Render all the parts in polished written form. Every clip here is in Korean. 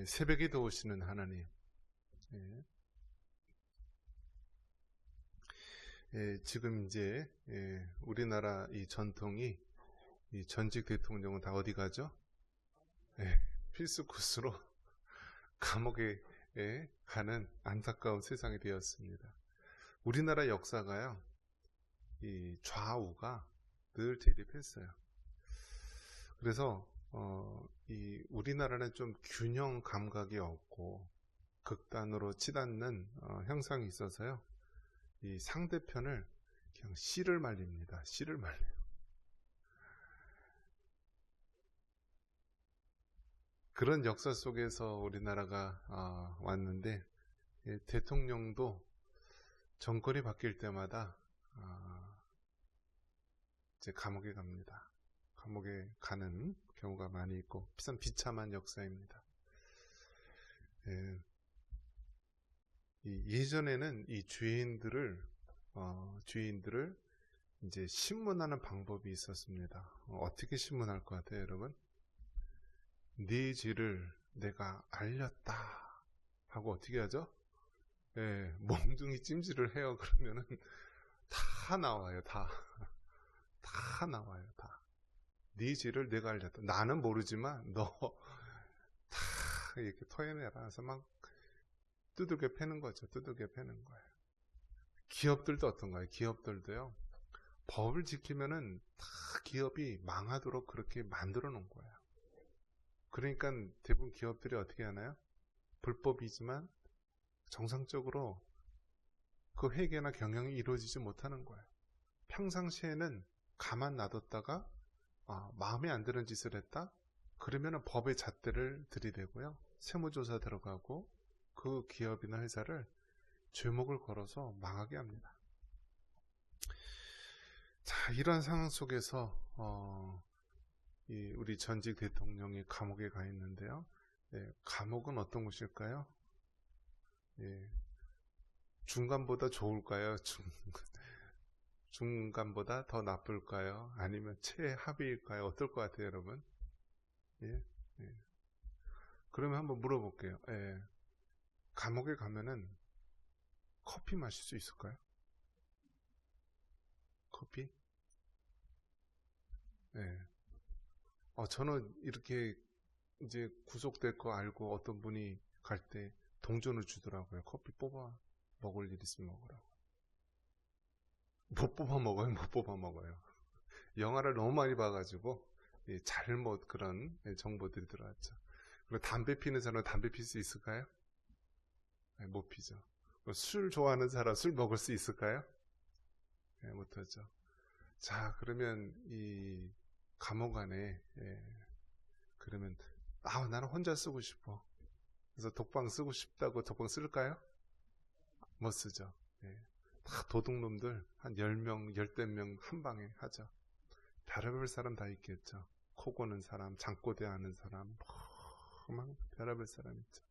새벽에도 오시는 하나님. 지금 이제 우리나라 이 전통이 이 전직 대통령은 다 어디 가죠? 필수 코스로 감옥에 가는 안타까운 세상이 되었습니다. 우리나라 역사가요, 이 좌우가 늘 대립했어요. 그래서 이 우리나라는 좀 균형 감각이 없고 극단으로 치닫는 형상이 있어서요, 이 상대편을 그냥 씨를 말립니다. 씨를 말려요. 그런 역사 속에서 우리나라가 왔는데, 대통령도 정권이 바뀔 때마다 이제 감옥에 갑니다. 감옥에 가는 경우가 많이 있고 참 비참한 역사입니다. 예전에는 이 죄인들을 이제 신문하는 방법이 있었습니다. 어떻게 신문할 것 같아요, 여러분? 네 죄를 내가 알렸다 하고 어떻게 하죠? 몽둥이 찜질을 해요. 그러면은 다 나와요. 다 나와요. 다. 네 죄를 내가 알렸다. 나는 모르지만 너 다 이렇게 토해내라 해서 막 두들겨 패는 거죠. 두들겨 패는 거예요. 기업들도 어떤가요? 기업들도요, 법을 지키면은 다 기업이 망하도록 그렇게 만들어 놓은 거예요. 그러니까 대부분 기업들이 어떻게 하나요? 불법이지만 정상적으로 그 회계나 경영이 이루어지지 못하는 거예요. 평상시에는 가만 놔뒀다가 마음에 안 드는 짓을 했다? 그러면 법의 잣대를 들이대고요, 세무조사 들어가고 그 기업이나 회사를 죄목을 걸어서 망하게 합니다. 자, 이런 상황 속에서 우리 전직 대통령이 감옥에 가 있는데요. 감옥은 어떤 곳일까요? 중간보다 좋을까요? 중간보다 더 나쁠까요? 아니면 최하위일까요? 어떨 것 같아요, 여러분? 그러면 한번 물어볼게요. 감옥에 가면은 커피 마실 수 있을까요? 커피? 저는 이렇게 이제 구속될 거 알고 어떤 분이 갈 때 동전을 주더라고요. 커피 뽑아 먹을 일 있으면 먹으라고. 못 뽑아 먹어요. 못 뽑아 먹어요. 영화를 너무 많이 봐가지고 잘못 그런 정보들이 들어왔죠. 그리고 담배 피는 사람은 담배 필 수 있을까요? 못 피죠. 술 좋아하는 사람 술 먹을 수 있을까요? 못하죠. 자, 그러면 이 감옥 안에 그러면 나는 혼자 쓰고 싶어. 그래서 독방 쓰고 싶다고 독방 쓸까요? 못 쓰죠. 다 도둑놈들 한 10명, 10명 한 방에 하죠. 별의별 사람 다 있겠죠. 코 고는 사람, 장꼬대 하는 사람, 막 별의별 사람 있죠.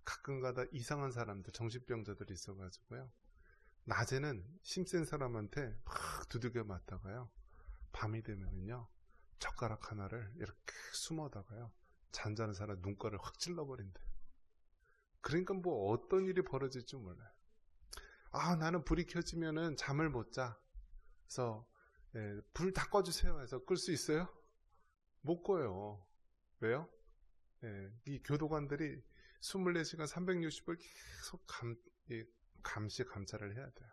가끔가다 이상한 사람들, 정신병자들이 있어가지고요, 낮에는 힘센 사람한테 막 두들겨 맞다가요, 밤이 되면은요, 젓가락 하나를 이렇게 숨어다가요, 잔잔한 사람 눈가를 확 찔러버린대. 그러니까 뭐 어떤 일이 벌어질지 몰라요. 나는 불이 켜지면은 잠을 못 자. 그래서 불 다 꺼주세요 해서 끌 수 있어요? 못 꺼요. 왜요? 이 교도관들이 24시간 360을 계속 감시 감찰을 해야 돼요.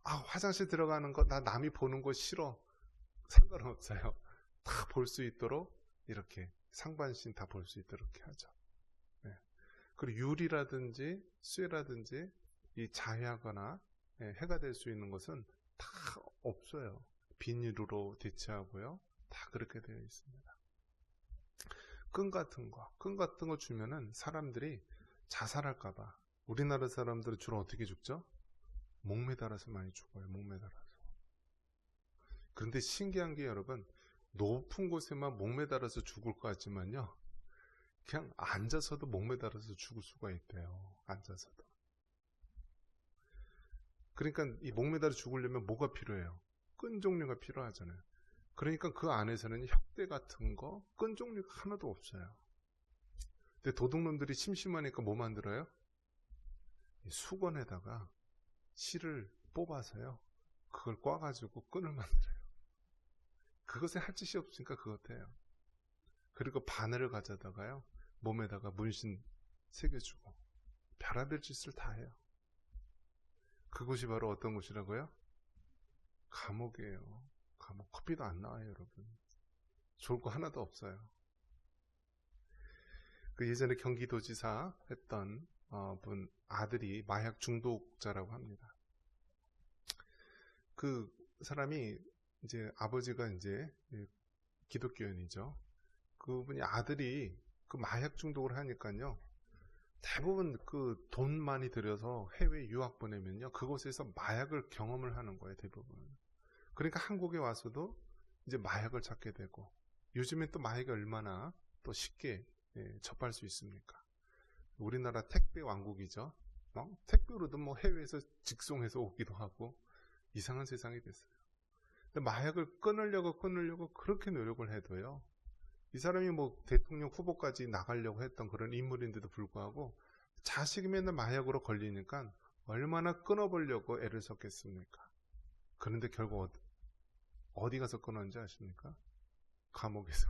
화장실 들어가는 거 나 남이 보는 거 싫어. 상관없어요. 다 볼 수 있도록 이렇게 상반신 다 볼 수 있도록 이렇게 하죠. 그리고 유리라든지 쇠라든지 이 자해하거나 해가 될 수 있는 것은 다 없어요. 비닐로 대체하고요. 다 그렇게 되어 있습니다. 끈 같은 거 주면은 사람들이 자살할까봐. 우리나라 사람들은 주로 어떻게 죽죠? 목매달아서 많이 죽어요. 목매달아서. 그런데 신기한 게 여러분, 높은 곳에만 목매달아서 죽을 것 같지만요, 그냥 앉아서도 목매달아서 죽을 수가 있대요. 앉아서도. 그러니까 이 목매달아 죽으려면 뭐가 필요해요? 끈 종류가 필요하잖아요. 그러니까 그 안에서는 혁대 같은 거, 끈 종류가 하나도 없어요. 근데 도둑놈들이 심심하니까 뭐 만들어요? 수건에다가 실을 뽑아서요, 그걸 꽈가지고 끈을 만들어요. 그것에 할 짓이 없으니까 그것 해요. 그리고 바늘을 가져다가요, 몸에다가 문신 새겨주고 별의별 짓을 다 해요. 그곳이 바로 어떤 곳이라고요? 감옥이에요. 감옥. 커피도 안 나와요, 여러분. 좋을 거 하나도 없어요. 그 예전에 경기도지사 했던 분 아들이 마약 중독자라고 합니다. 그 사람이 이제 아버지가 이제 기독교인이죠. 그분이 아들이 그 마약 중독을 하니까요, 대부분 그 돈 많이 들여서 해외 유학 보내면요, 그곳에서 마약을 경험을 하는 거예요, 대부분. 그러니까 한국에 와서도 이제 마약을 찾게 되고, 요즘엔 또 마약이 얼마나 또 쉽게 접할 수 있습니까? 우리나라 택배 왕국이죠. 택배로도 뭐 해외에서 직송해서 오기도 하고 이상한 세상이 됐어요. 근데 마약을 끊으려고 그렇게 노력을 해도요, 이 사람이 뭐 대통령 후보까지 나가려고 했던 그런 인물인데도 불구하고 자식이 맨날 마약으로 걸리니까 얼마나 끊어보려고 애를 썼겠습니까? 그런데 결국 어디 가서 끊었는지 아십니까? 감옥에서.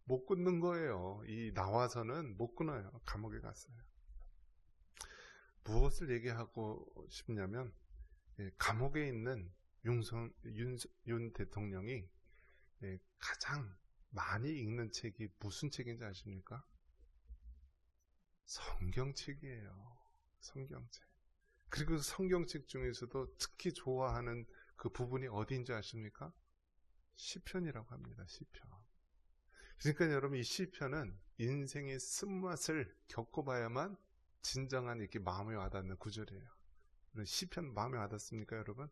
못 끊는 거예요. 이 나와서는 못 끊어요. 감옥에 갔어요. 무엇을 얘기하고 싶냐면, 감옥에 있는 윤 대통령이 가장 많이 읽는 책이 무슨 책인지 아십니까? 성경책이에요. 성경책. 그리고 성경책 중에서도 특히 좋아하는 그 부분이 어디인지 아십니까? 시편이라고 합니다. 시편. 그러니까 여러분, 이 시편은 인생의 쓴맛을 겪어봐야만 진정한 이렇게 마음에 와닿는 구절이에요. 시편 마음에 와닿습니까, 여러분?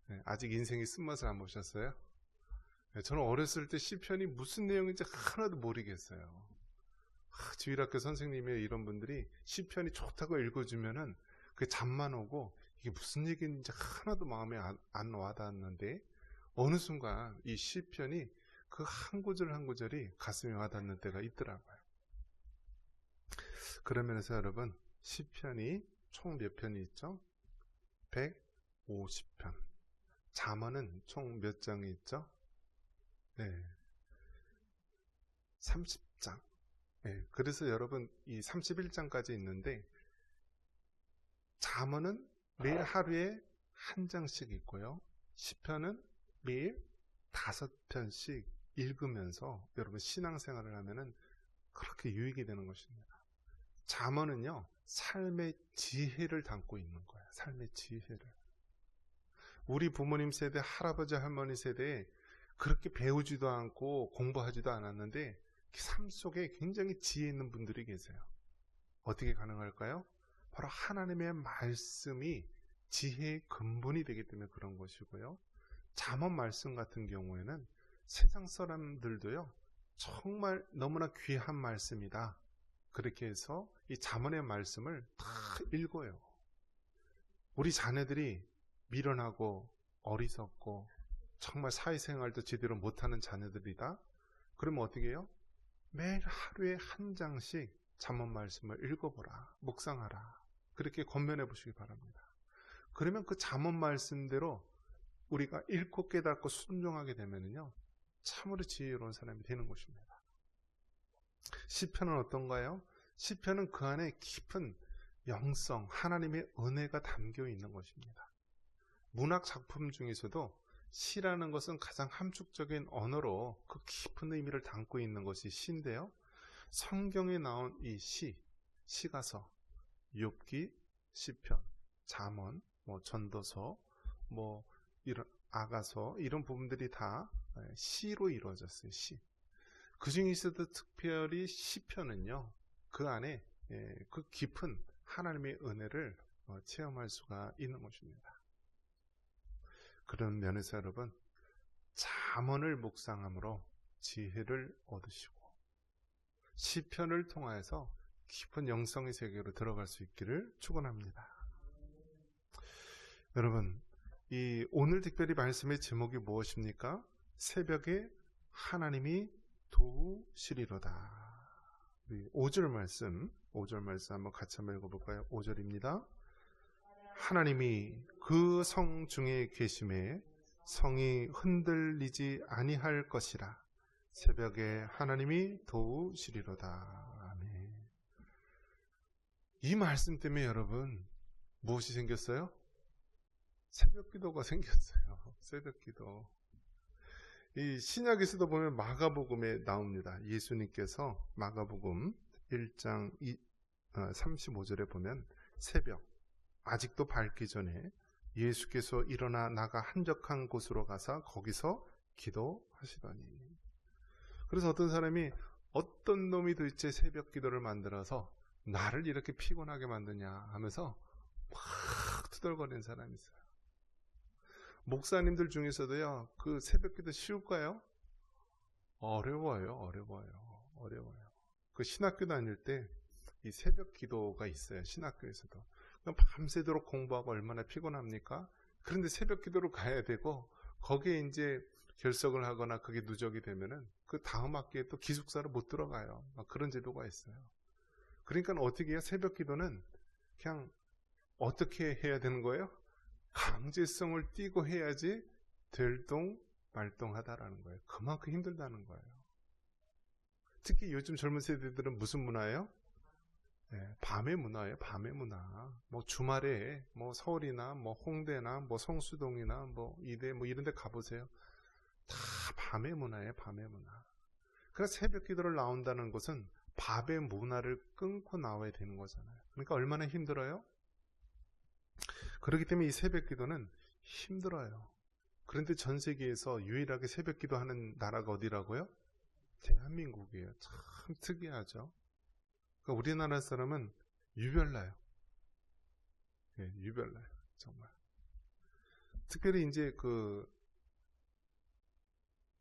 네, 아직 인생의 쓴맛을 안 보셨어요? 네, 저는 어렸을 때 시편이 무슨 내용인지 하나도 모르겠어요. 주일학교 선생님의 이런 분들이 시편이 좋다고 읽어주면은 그게 잠만 오고 이게 무슨 얘기인지 하나도 마음에 안 와닿았는데, 어느 순간 이 시편이 그 한 구절 한 구절이 가슴에 와닿는 때가 있더라고요. 그런 면에서 여러분, 시편이 총 몇 편이 있죠? 150편. 잠언은 총 몇 장이 있죠? 네, 30장. 네, 그래서 여러분, 이 31장까지 있는데, 잠언은 매일 하루에 한 장씩 있고요, 시편은 매일 5편씩 읽으면서 여러분 신앙생활을 하면은 그렇게 유익이 되는 것입니다. 잠언은요, 삶의 지혜를 담고 있는 거예요. 삶의 지혜를. 우리 부모님 세대, 할아버지 할머니 세대에 그렇게 배우지도 않고 공부하지도 않았는데 삶 속에 굉장히 지혜 있는 분들이 계세요. 어떻게 가능할까요? 바로 하나님의 말씀이 지혜의 근본이 되기 때문에 그런 것이고요, 잠언 말씀 같은 경우에는 세상 사람들도요, 정말 너무나 귀한 말씀이다, 그렇게 해서 이 잠언의 말씀을 다 읽어요. 우리 자녀들이 미련하고 어리석고 정말 사회생활도 제대로 못하는 자녀들이다, 그러면 어떻게 해요? 매일 하루에 한 장씩 잠언 말씀을 읽어보라, 묵상하라, 그렇게 권면해 보시기 바랍니다. 그러면 그 잠언 말씀대로 우리가 읽고 깨닫고 순종하게 되면요, 참으로 지혜로운 사람이 되는 것입니다. 시편은 어떤가요? 시편은 그 안에 깊은 영성, 하나님의 은혜가 담겨 있는 것입니다. 문학 작품 중에서도 시라는 것은 가장 함축적인 언어로 그 깊은 의미를 담고 있는 것이 시인데요, 성경에 나온 이 시가서, 욥기, 시편, 잠언, 전도서, 이런 아가서, 이런 부분들이 다 시로 이루어졌어요. 시. 그 중에서도 특별히 시편은요, 그 안에 그 깊은 하나님의 은혜를 체험할 수가 있는 것입니다. 그런 면에서 여러분, 잠언을 묵상함으로 지혜를 얻으시고 시편을 통하여서 깊은 영성의 세계로 들어갈 수 있기를 축원합니다. 여러분, 이 오늘 특별히 말씀의 제목이 무엇입니까? 새벽에 하나님이 도우시리로다. 우리 5절 말씀 한번 같이 한번 읽어볼까요? 5절입니다. 하나님이 그 성 중에 계심에 성이 흔들리지 아니할 것이라. 새벽에 하나님이 도우시리로다. 아멘. 이 말씀 때문에 여러분 무엇이 생겼어요? 새벽 기도가 생겼어요. 새벽 기도. 이 신약에서도 보면 마가복음에 나옵니다. 예수님께서 마가복음 1장 35절에 보면 새벽 아직도 밝기 전에 예수께서 일어나 나가 한적한 곳으로 가서 거기서 기도하시더니. 그래서 어떤 사람이 어떤 놈이 도대체 새벽 기도를 만들어서 나를 이렇게 피곤하게 만드냐 하면서 막 투덜거리는 사람이 있어요. 목사님들 중에서도요, 그 새벽 기도 쉬울까요? 어려워요. 그 신학교 다닐 때 이 새벽 기도가 있어요. 신학교에서도. 그럼 밤새도록 공부하고 얼마나 피곤합니까? 그런데 새벽 기도로 가야 되고, 거기에 이제 결석을 하거나 그게 누적이 되면은 그 다음 학기에 또 기숙사로 못 들어가요. 막 그런 제도가 있어요. 그러니까 어떻게 해요? 새벽 기도는 그냥 어떻게 해야 되는 거예요? 강제성을 띠고 해야지 들동말동하다라는 거예요. 그만큼 힘들다는 거예요. 특히 요즘 젊은 세대들은 무슨 문화예요? 네, 밤의 문화예요. 밤의 문화. 뭐 주말에 뭐 서울이나 뭐 홍대나 뭐 성수동이나 뭐 이대 뭐 이런 데 가보세요. 다 밤의 문화예요. 밤의 문화. 그래서 새벽 기도를 나온다는 것은 밤의 문화를 끊고 나와야 되는 거잖아요. 그러니까 얼마나 힘들어요? 그렇기 때문에 이 새벽 기도는 힘들어요. 그런데 전 세계에서 유일하게 새벽 기도하는 나라가 어디라고요? 대한민국이에요. 참 특이하죠. 그러니까 우리나라 사람은 유별나요. 예, 유별나요. 정말. 특별히 이제 그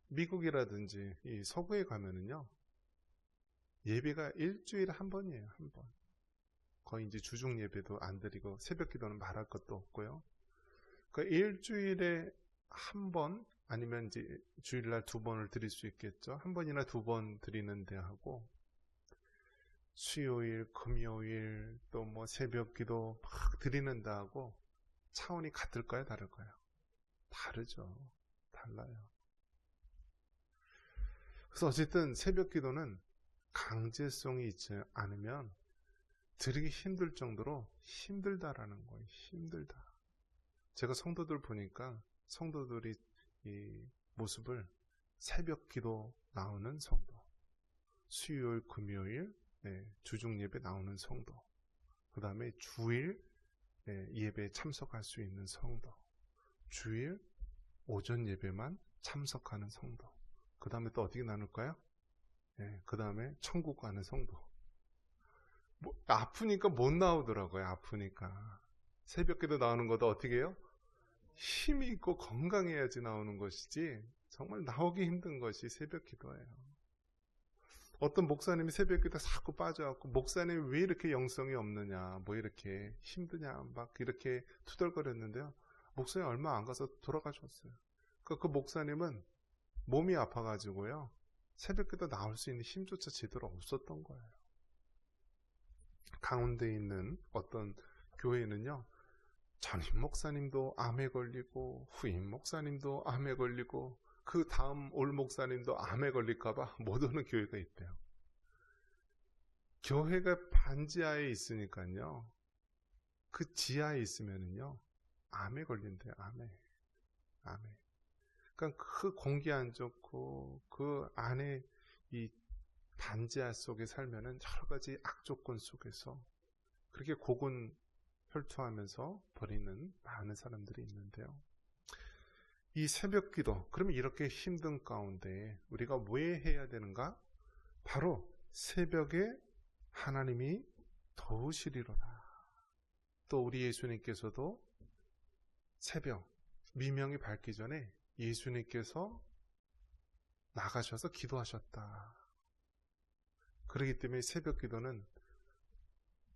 미국이라든지 이 서구에 가면은요, 예배가 일주일에 한 번이에요. 한 번. 거의 이제 주중 예배도 안 드리고 새벽 기도는 말할 것도 없고요. 그러니까 일주일에 한 번 아니면 이제 주일날 2번을 드릴 수 있겠죠. 한 번이나 2번 드리는 데 하고 수요일, 금요일 또 뭐 새벽 기도 막 드리는 데 하고 차원이 같을까요? 다를까요? 다르죠. 달라요. 그래서 어쨌든 새벽 기도는 강제성이 있지 않으면 드리기 힘들 정도로 힘들다라는 거예요. 힘들다. 제가 성도들 보니까 성도들이 이 모습을 새벽 기도 나오는 성도, 수요일, 금요일 주중 예배 나오는 성도, 그 다음에 주일 예배에 참석할 수 있는 성도, 주일 오전 예배만 참석하는 성도, 그 다음에 또 어떻게 나눌까요? 그 다음에 천국 가는 성도. 뭐, 아프니까 못 나오더라고요. 아프니까. 새벽 기도 나오는 것도 어떻게 해요? 힘이 있고 건강해야지 나오는 것이지 정말 나오기 힘든 것이 새벽 기도예요. 어떤 목사님이 새벽 기도 자꾸 빠져갖고 목사님이 왜 이렇게 영성이 없느냐, 뭐 이렇게 힘드냐 막 이렇게 투덜거렸는데요. 목사님 얼마 안 가서 돌아가셨어요. 그 목사님은 몸이 아파가지고요, 새벽 기도 나올 수 있는 힘조차 제대로 없었던 거예요. 강원도에 있는 어떤 교회는요, 전임 목사님도 암에 걸리고 후임 목사님도 암에 걸리고 그 다음 올 목사님도 암에 걸릴까봐 못 오는 교회가 있대요. 교회가 반지하에 있으니까요, 그 지하에 있으면은요 암에 걸린대요. 암에. 그러니까 그 공기 안 좋고 그 안에 이 반지하 속에 살면은 여러 가지 악조건 속에서 그렇게 고군혈투하면서 버리는 많은 사람들이 있는데요. 이 새벽 기도, 그러면 이렇게 힘든 가운데 우리가 왜 해야 되는가? 바로 새벽에 하나님이 도우시리로다. 또 우리 예수님께서도 새벽, 미명이 밝기 전에 예수님께서 나가셔서 기도하셨다. 그렇기 때문에 새벽 기도는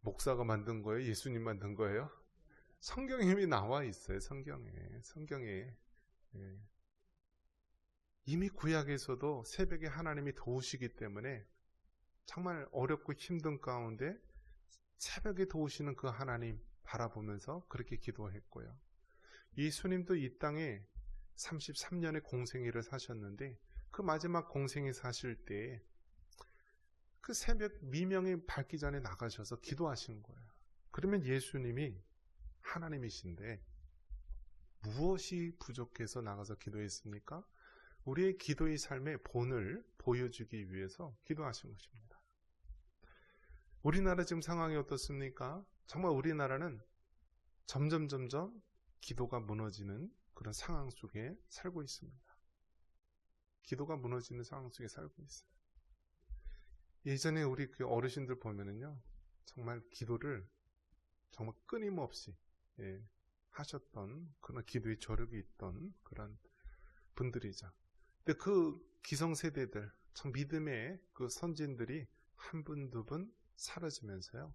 목사가 만든 거예요? 예수님 만든 거예요? 성경에 이미 나와 있어요. 성경에. 이미 구약에서도 새벽에 하나님이 도우시기 때문에 정말 어렵고 힘든 가운데 새벽에 도우시는 그 하나님 바라보면서 그렇게 기도했고요. 예수님도 이 땅에 33년의 공생애를 사셨는데 그 마지막 공생애 사실 때 그 새벽 미명이 밝기 전에 나가셔서 기도하시는 거예요. 그러면 예수님이 하나님이신데 무엇이 부족해서 나가서 기도했습니까? 우리의 기도의 삶의 본을 보여주기 위해서 기도하신 것입니다. 우리나라 지금 상황이 어떻습니까? 정말 우리나라는 점점 기도가 무너지는 그런 상황 속에 살고 있습니다. 기도가 무너지는 상황 속에 살고 있어요. 예전에 우리 그 어르신들 보면은요, 정말 기도를 정말 끊임없이 하셨던 그런 기도의 저력이 있던 그런 분들이죠. 근데 그 기성세대들, 참 믿음의 그 선진들이 한 분, 두 분 사라지면서요,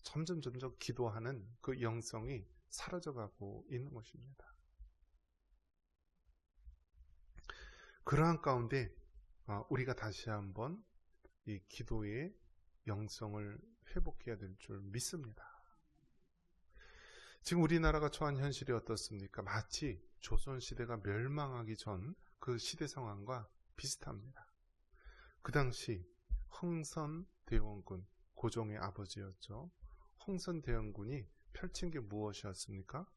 점점 기도하는 그 영성이 사라져가고 있는 것입니다. 그러한 가운데 우리가 다시 한번 이 기도의 영성을 회복해야 될 줄 믿습니다. 지금 우리나라가 처한 현실이 어떻습니까? 마치 조선시대가 멸망하기 전 그 시대 상황과 비슷합니다. 그 당시 흥선대원군, 고종의 아버지였죠. 흥선대원군이 펼친 게 무엇이었습니까?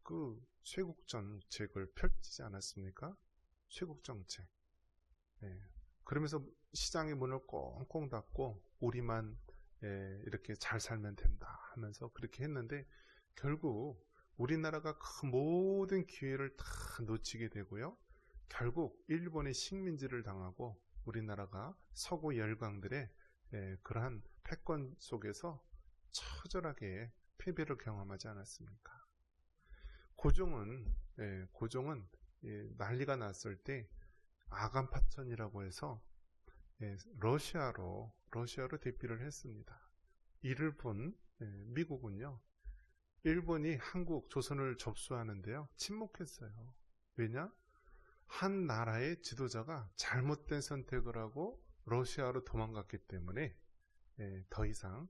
그 쇄국정책을 펼치지 않았습니까? 쇄국정책. 그러면서 시장의 문을 꽁꽁 닫고 우리만 이렇게 잘 살면 된다 하면서 그렇게 했는데 결국 우리나라가 그 모든 기회를 다 놓치게 되고요. 결국 일본의 식민지를 당하고 우리나라가 서구 열강들의 그러한 패권 속에서 처절하게 패배를 경험하지 않았습니까? 고종은 난리가 났을 때 아간파천이라고 해서 러시아로 대피를 했습니다. 이를 본 미국은요, 일본이 한국, 조선을 접수하는데요, 침묵했어요. 왜냐? 한 나라의 지도자가 잘못된 선택을 하고 러시아로 도망갔기 때문에 더 이상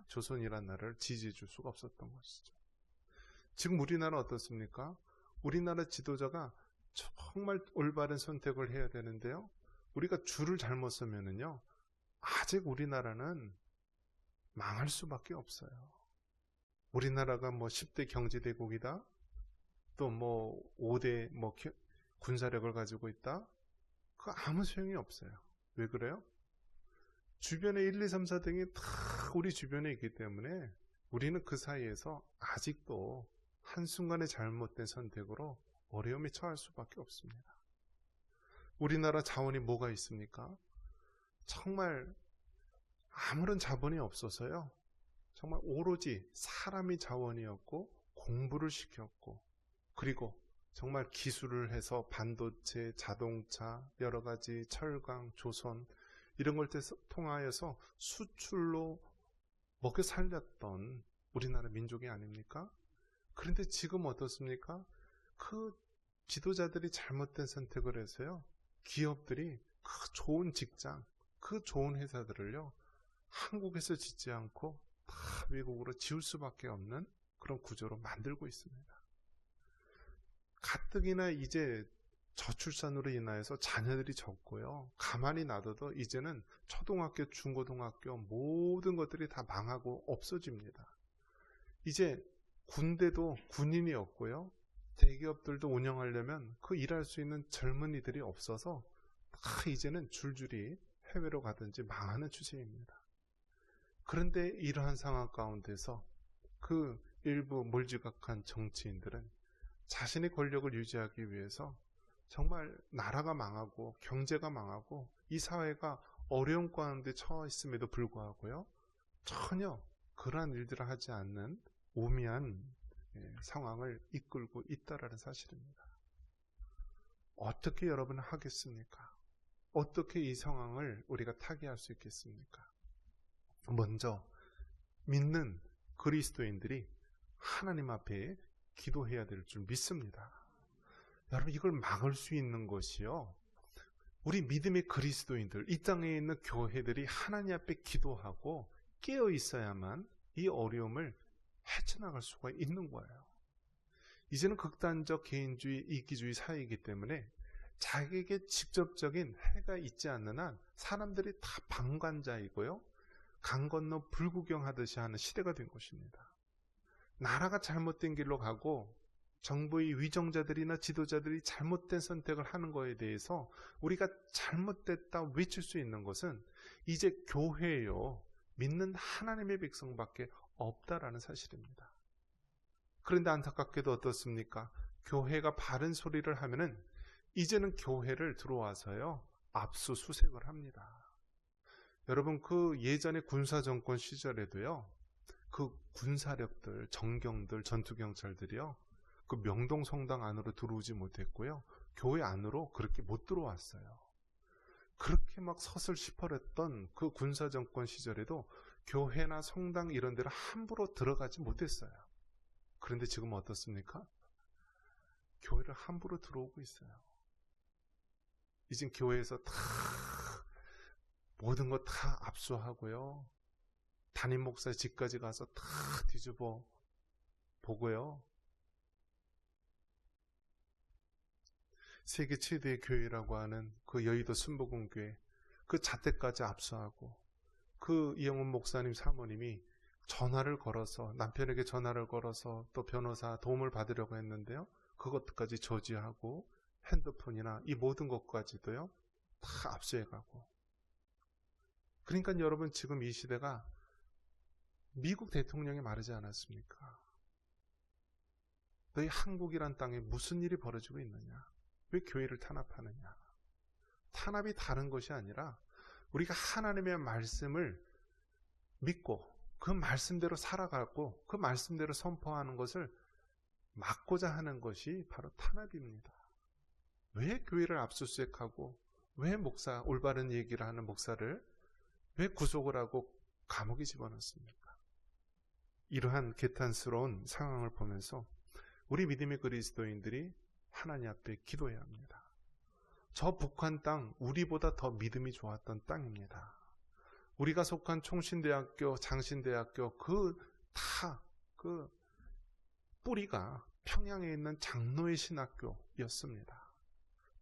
조선이라는 나라를 지지해 줄 수가 없었던 것이죠. 지금 우리나라 어떻습니까? 우리나라 지도자가 정말 올바른 선택을 해야 되는데요, 우리가 줄을 잘못 서면은요, 아직 우리나라는 망할 수밖에 없어요. 우리나라가 10대 경제대국이다, 또 5대 군사력을 가지고 있다, 그거 아무 소용이 없어요. 왜 그래요? 주변에 1, 2, 3, 4등이 다 우리 주변에 있기 때문에 우리는 그 사이에서 아직도 한순간의 잘못된 선택으로 어려움에 처할 수밖에 없습니다. 우리나라 자원이 뭐가 있습니까? 정말 아무런 자본이 없어서요, 정말 오로지 사람이 자원이었고 공부를 시켰고, 그리고 정말 기술을 해서 반도체, 자동차, 여러가지 철강, 조선 이런 걸 통하여서 수출로 먹여 살렸던 우리나라 민족이 아닙니까? 그런데 지금 어떻습니까? 그 지도자들이 잘못된 선택을 해서요, 기업들이 그 좋은 직장, 그 좋은 회사들을요, 한국에서 짓지 않고 다 외국으로 지을 수밖에 없는 그런 구조로 만들고 있습니다. 가뜩이나 이제 저출산으로 인하여서 자녀들이 적고요, 가만히 놔둬도 이제는 초등학교, 중고등학교 모든 것들이 다 망하고 없어집니다. 이제 군대도 군인이 없고요, 대기업들도 운영하려면 그 일할 수 있는 젊은이들이 없어서 다 이제는 줄줄이 해외로 가든지 망하는 추세입니다. 그런데 이러한 상황 가운데서 그 일부 몰지각한 정치인들은 자신의 권력을 유지하기 위해서 정말 나라가 망하고 경제가 망하고 이 사회가 어려운 가운데 처해 있음에도 불구하고요, 전혀 그러한 일들을 하지 않는 오미한 상황을 이끌고 있다라는 사실입니다. 어떻게 여러분은 하겠습니까? 어떻게 이 상황을 우리가 타개할 수 있겠습니까? 먼저 믿는 그리스도인들이 하나님 앞에 기도해야 될 줄 믿습니다. 여러분, 이걸 막을 수 있는 것이요, 우리 믿음의 그리스도인들, 이 땅에 있는 교회들이 하나님 앞에 기도하고 깨어 있어야만 이 어려움을 헤쳐나갈 수가 있는 거예요. 이제는 극단적 개인주의, 이기주의 사회이기 때문에 자기에게 직접적인 해가 있지 않는 한 사람들이 다 방관자이고요, 강 건너 불구경하듯이 하는 시대가 된 것입니다. 나라가 잘못된 길로 가고 정부의 위정자들이나 지도자들이 잘못된 선택을 하는 것에 대해서 우리가 잘못됐다 외칠 수 있는 것은 이제 교회요, 믿는 하나님의 백성밖에 없다라는 사실입니다. 그런데 안타깝게도 어떻습니까? 교회가 바른 소리를 하면은 이제는 교회를 들어와서요, 압수수색을 합니다. 여러분, 그 예전에 군사정권 시절에도요, 그 군사력들, 정경들, 전투경찰들이요, 그 명동 성당 안으로 들어오지 못했고요, 교회 안으로 그렇게 못 들어왔어요. 그렇게 막 서슬 시퍼랬던 그 군사정권 시절에도 교회나 성당 이런 데를 함부로 들어가지 못했어요. 그런데 지금 어떻습니까? 교회를 함부로 들어오고 있어요. 이젠 교회에서 다 모든 거 다 압수하고요, 담임 목사 집까지 가서 다 뒤집어 보고요, 세계 최대의 교회라고 하는 그 여의도 순복음교회 그 자택까지 압수하고, 그 이영훈 목사님 사모님이 전화를 걸어서, 남편에게 전화를 걸어서 또 변호사 도움을 받으려고 했는데요, 그것까지 저지하고 핸드폰이나 이 모든 것까지도요 다 압수해가고. 그러니까 여러분, 지금 이 시대가 미국 대통령이 말하지 않았습니까? 너희 한국이란 땅에 무슨 일이 벌어지고 있느냐? 왜 교회를 탄압하느냐? 탄압이 다른 것이 아니라 우리가 하나님의 말씀을 믿고 그 말씀대로 살아가고 그 말씀대로 선포하는 것을 막고자 하는 것이 바로 탄압입니다. 왜 교회를 압수수색하고, 왜 목사, 올바른 얘기를 하는 목사를 왜 구속을 하고 감옥에 집어넣습니까? 이러한 개탄스러운 상황을 보면서 우리 믿음의 그리스도인들이 하나님 앞에 기도해야 합니다. 저 북한 땅, 우리보다 더 믿음이 좋았던 땅입니다. 우리가 속한 총신대학교, 장신대학교, 그 뿌리가 평양에 있는 장로의 신학교였습니다.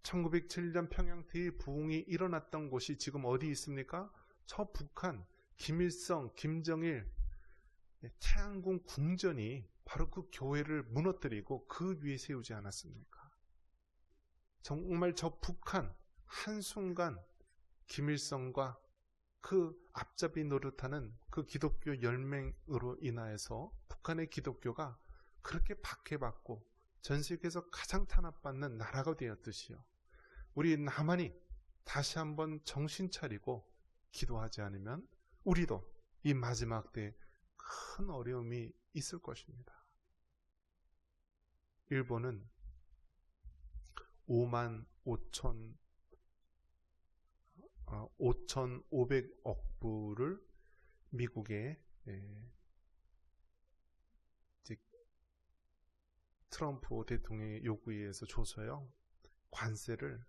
1907년 평양 대부흥이 일어났던 곳이 지금 어디 있습니까? 저 북한, 김일성, 김정일, 태양궁 궁전이 바로 그 교회를 무너뜨리고 그 위에 세우지 않았습니까? 정말 저 북한, 한순간 김일성과 그 앞잡이 노릇하는 그 기독교 열맹으로 인하여서 북한의 기독교가 그렇게 박해받고 전 세계에서 가장 탄압받는 나라가 되었듯이요, 우리 남한이 다시 한번 정신 차리고 기도하지 않으면 우리도 이 마지막 때에 큰 어려움이 있을 것입니다. 일본은 5,500억 불을 미국의 트럼프 대통령의 요구에 의해서 줘서요, 관세를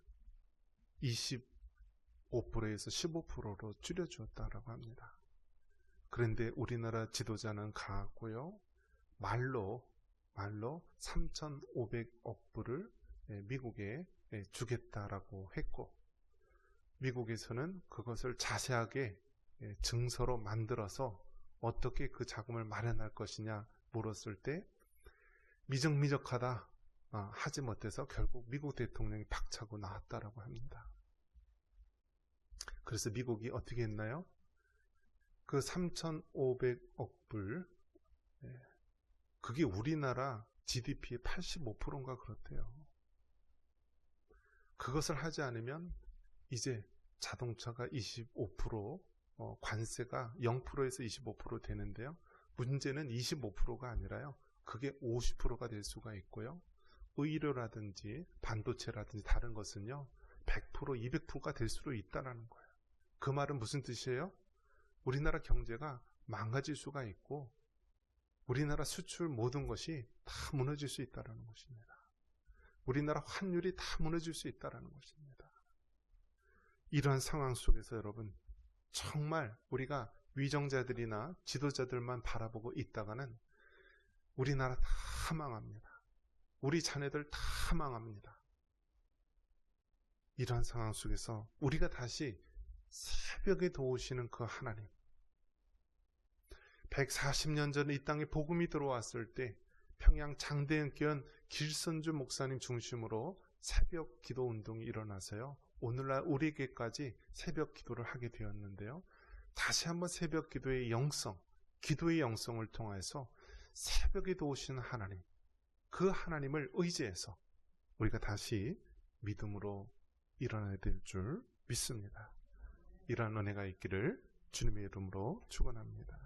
25%에서 15%로 줄여주었다라고 합니다. 그런데 우리나라 지도자는 강하고요, 말로 3,500억 불을 미국에 주겠다라고 했고, 미국에서는 그것을 자세하게 증서로 만들어서 어떻게 그 자금을 마련할 것이냐 물었을 때 미적미적하다 하지 못해서 결국 미국 대통령이 박차고 나왔다라고 합니다. 그래서 미국이 어떻게 했나요? 그 3,500억 불, 그게 우리나라 GDP의 85%인가 그렇대요. 그것을 하지 않으면 이제 자동차가 25%, 관세가 0%에서 25% 되는데요, 문제는 25%가 아니라요, 그게 50%가 될 수가 있고요, 의료라든지 반도체라든지 다른 것은요 100%, 200%가 될 수도 있다는 거예요. 그 말은 무슨 뜻이에요? 우리나라 경제가 망가질 수가 있고 우리나라 수출 모든 것이 다 무너질 수 있다는 것입니다. 우리나라 환율이 다 무너질 수 있다는 것입니다. 이러한 상황 속에서 여러분, 정말 우리가 위정자들이나 지도자들만 바라보고 있다가는 우리나라 다 망합니다. 우리 자녀들 다 망합니다. 이러한 상황 속에서 우리가 다시 새벽에 도우시는 그 하나님, 140년 전에 이 땅에 복음이 들어왔을 때 평양 장대연교회 길선주 목사님 중심으로 새벽 기도 운동이 일어나서요, 오늘날 우리에게까지 새벽 기도를 하게 되었는데요, 다시 한번 새벽 기도의 영성, 기도의 영성을 통해서 새벽에 도우시는 하나님, 그 하나님을 의지해서 우리가 다시 믿음으로 일어나야 될 줄 믿습니다. 이러한 은혜가 있기를 주님의 이름으로 축원합니다.